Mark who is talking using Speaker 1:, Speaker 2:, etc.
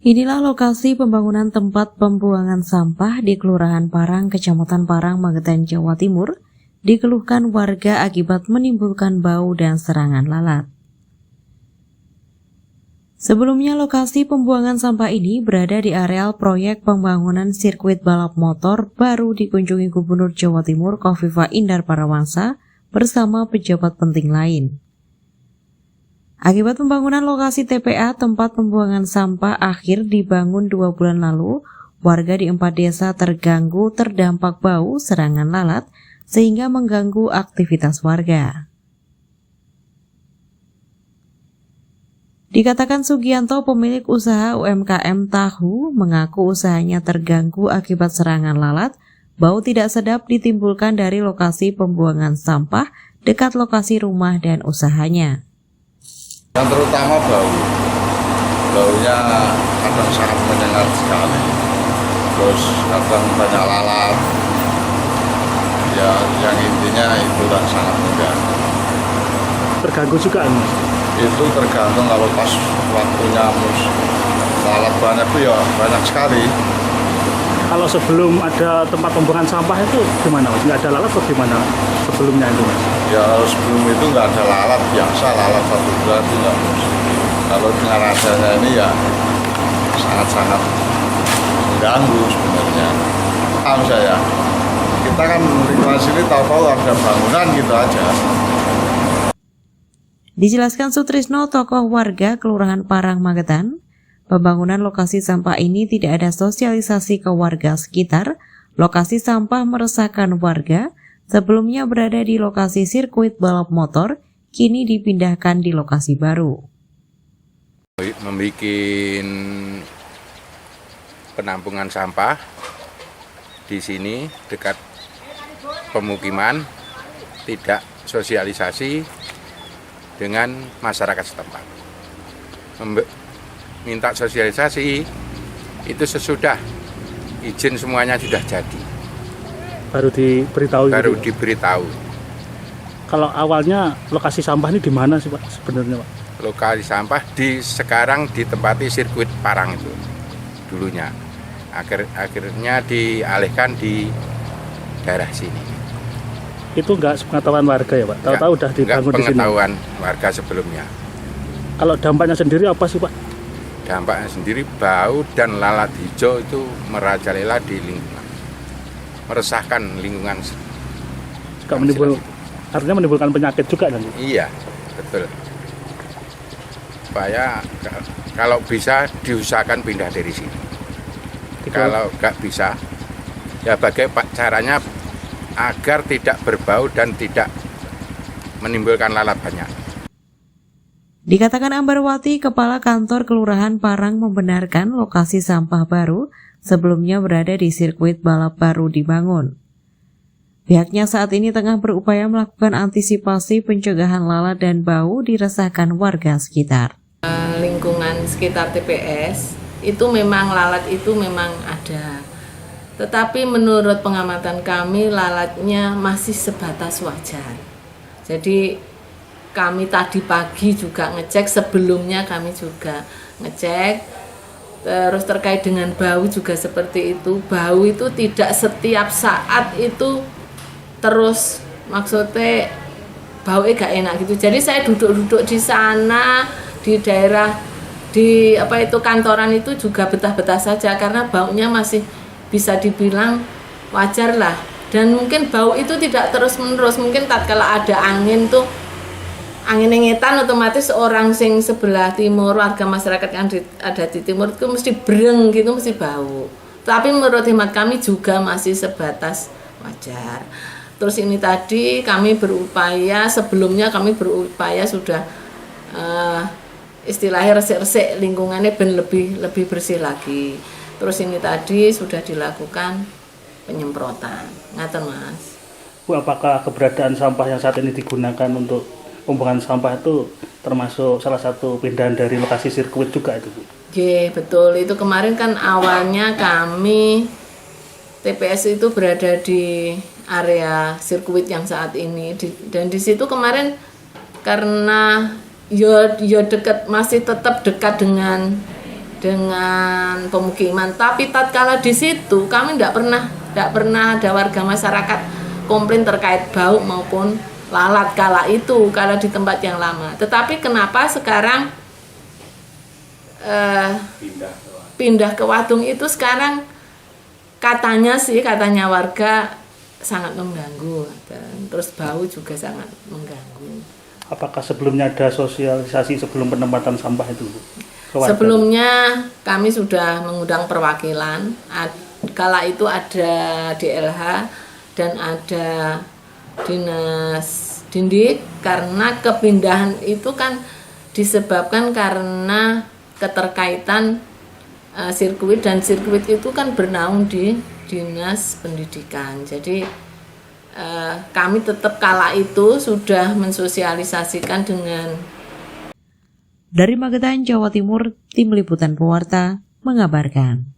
Speaker 1: Inilah lokasi pembangunan tempat pembuangan sampah di Kelurahan Parang, Kecamatan Parang, Magetan, Jawa Timur, dikeluhkan warga akibat menimbulkan bau dan serangan lalat. Sebelumnya lokasi pembuangan sampah ini berada di areal proyek pembangunan sirkuit balap motor baru dikunjungi Gubernur Jawa Timur Khofifah Indar Parawansa bersama pejabat penting lain. Akibat pembangunan lokasi TPA tempat pembuangan sampah akhir dibangun 2 bulan lalu, warga di 4 desa terganggu terdampak bau serangan lalat sehingga mengganggu aktivitas warga. Dikatakan Sugianto, pemilik usaha UMKM tahu, mengaku usahanya terganggu akibat serangan lalat. Bau tidak sedap ditimbulkan dari lokasi pembuangan sampah dekat lokasi rumah dan usahanya.
Speaker 2: Yang terutama baunya kadang sangat menyengat sekali, terus kadang banyak lalat, ya yang intinya itu dan sangat mengganggu.
Speaker 3: Terganggu juga Mas?
Speaker 2: Itu tergantung kalau pas waktunya lalat banyak itu ya banyak sekali.
Speaker 3: Kalau sebelum ada tempat pembuangan sampah itu gimana Mas? Nggak ada lalat atau gimana sebelumnya itu Mas?
Speaker 2: Ya kalau sebelum itu nggak ada lalat, biasa lalat 1 bulan itu nggak mesti. Kalau dengan adanya ini ya sangat-sangat mengganggu sebenarnya. Paham saya, kita kan lingkungan sini tahu-tahu ada bangunan gitu aja.
Speaker 1: Dijelaskan Sutrisno, tokoh warga Kelurahan Parang, Magetan, pembangunan lokasi sampah ini tidak ada sosialisasi ke warga sekitar. Lokasi sampah meresahkan warga. Sebelumnya berada di lokasi sirkuit balap motor, kini dipindahkan di lokasi baru.
Speaker 4: Membuat penampungan sampah di sini dekat pemukiman, tidak sosialisasi dengan masyarakat setempat. Minta sosialisasi itu sesudah izin semuanya sudah jadi.
Speaker 3: Baru diberitahu. Kalau awalnya lokasi sampah ini di mana sih Pak sebenarnya Pak?
Speaker 4: Lokasi sampah sekarang ditempati sirkuit Parang itu dulunya. Akhirnya dialihkan di daerah sini.
Speaker 3: Itu enggak sepengetahuan warga ya Pak? Tahu-tahu udah dibangun di sini.
Speaker 4: Pengetahuan warga sebelumnya.
Speaker 3: Kalau dampaknya sendiri apa sih Pak?
Speaker 4: Dampaknya sendiri bau dan lalat hijau itu merajalela di lingkungan. Meresahkan lingkungan.
Speaker 3: Artinya menimbulkan penyakit juga nanti.
Speaker 4: Iya, betul. Supaya kalau bisa diusahakan pindah dari sini. Kalau nggak bisa, ya bagaimana caranya agar tidak berbau dan tidak menimbulkan lalat banyak.
Speaker 1: Dikatakan Ambarwati, Kepala Kantor Kelurahan Parang, membenarkan lokasi sampah baru sebelumnya berada di sirkuit balap baru dibangun. Pihaknya saat ini tengah berupaya melakukan antisipasi pencegahan lalat dan bau diresahkan warga sekitar.
Speaker 5: Lingkungan sekitar TPS itu memang lalat itu memang ada. Tetapi menurut pengamatan kami lalatnya masih sebatas wajar. Jadi kami tadi pagi juga ngecek, sebelumnya kami juga ngecek. Terus terkait dengan bau juga seperti itu. Bau itu tidak setiap saat itu terus, maksudnya baunya gak enak gitu. Jadi saya duduk-duduk di sana, di daerah, di kantoran itu juga betah-betah saja karena baunya masih bisa dibilang wajar lah. Dan mungkin bau itu tidak terus-menerus, mungkin tatkala ada angin tuh, angin ngetan otomatis orang sing sebelah timur, warga masyarakat yang ada di timur itu mesti bereng gitu, mesti bau. Tapi menurut hemat kami juga masih sebatas wajar. Terus ini tadi kami berupaya, sebelumnya kami berupaya sudah istilahnya resik-resik lingkungannya ben lebih bersih lagi. Terus ini tadi sudah dilakukan penyemprotan. Ngaten Mas.
Speaker 3: Bu, apakah keberadaan sampah yang saat ini digunakan untuk pembuangan sampah itu termasuk salah satu pindahan dari lokasi sirkuit juga itu Bu?
Speaker 5: Oke, betul. Itu kemarin kan awalnya kami TPS itu berada di area sirkuit yang saat ini dan di situ kemarin karena yo dekat, masih tetap dekat dengan dengan pemukiman. Tapi tatkala di situ kami tidak pernah ada warga masyarakat komplain terkait bau maupun lalat kala di tempat yang lama. Tetapi kenapa sekarang pindah ke Wadung itu sekarang katanya warga sangat mengganggu, dan terus bau juga sangat mengganggu.
Speaker 3: Apakah sebelumnya ada sosialisasi sebelum penempatan sampah itu, Bu?
Speaker 5: Sebelumnya kami sudah mengundang perwakilan, kala itu ada DLH dan ada Dinas Dindik, karena kepindahan itu kan disebabkan karena keterkaitan sirkuit, dan sirkuit itu kan bernaung di Dinas Pendidikan. Jadi kami tetap kala itu sudah mensosialisasikan dengan.
Speaker 1: Dari Magetan, Jawa Timur, Tim Liputan Pewarta mengabarkan.